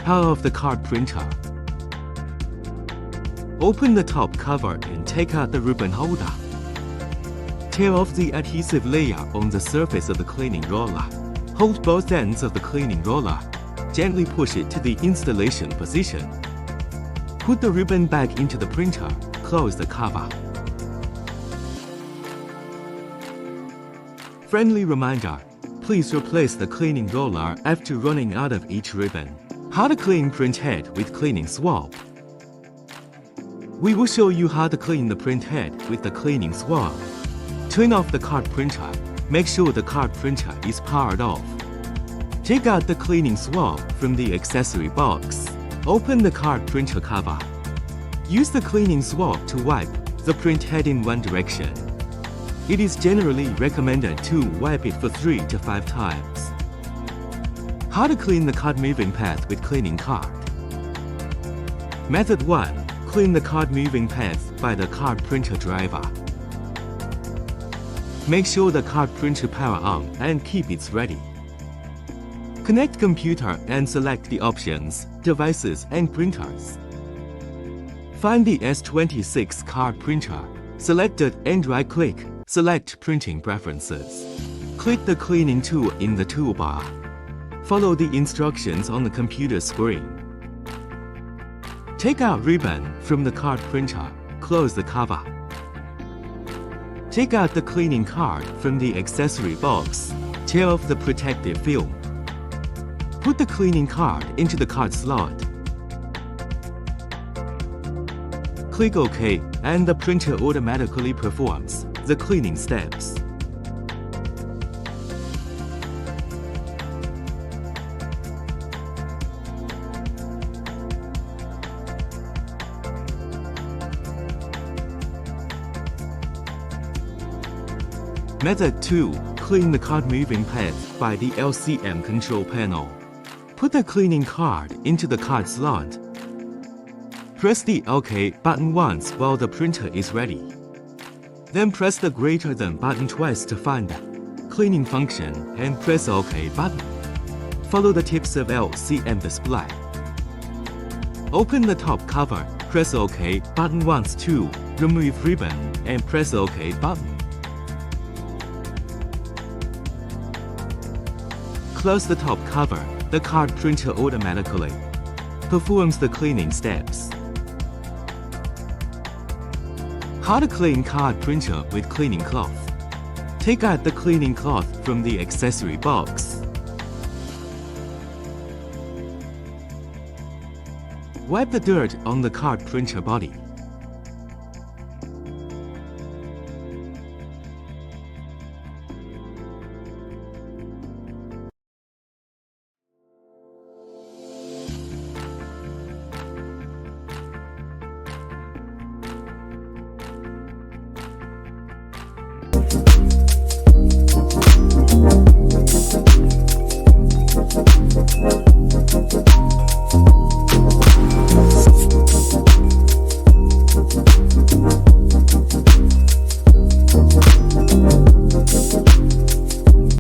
Power off the card printer. Open the top cover and take out the ribbon holder. Tear off the adhesive layer on the surface of the cleaning roller. Hold both ends of the cleaning roller. Gently push it to the installation position. Put the ribbon back into the printer. Close the cover. Friendly reminder: please replace the cleaning roller after running out of each ribbon. How to clean print head with cleaning swab. We will show you how to clean the print head with the cleaning swab. Turn off the card printer. Make sure the card printer is powered off. Take out the cleaning swab from the accessory box. Open the card printer cover. Use the cleaning swab to wipe the print head in one direction. It is generally recommended to wipe it for 3 to 5 times. How to clean the card moving path with cleaning card. Method 1. Clean the card moving path by the card printer driver. Make sure the card printer power on and keep it ready. Connect computer and select the options, devices and printers. Find the S26 card printer. Select it and right-click. Select Printing Preferences. Click the cleaning tool in the toolbar. Follow the instructions on the computer screen. Take out ribbon from the card printer. Close the cover. Take out the cleaning card from the accessory box. Tear off the protective film. Put the cleaning card into the card slot. Click OK, and the printer automatically performs the cleaning steps. Method 2. Clean the card moving path by the LCM control panel. Put the cleaning card into the card slot. Press the OK button once while the printer is ready. Then press the greater than button twice to find the cleaning function and press OK button. Follow the tips of LCM display. Open the top cover, press OK button once to remove ribbon and press OK button. Close the top cover. The card printer automatically performs the cleaning steps. How to clean card printer with cleaning cloth. Take out the cleaning cloth from the accessory box. Wipe the dirt on the card printer body.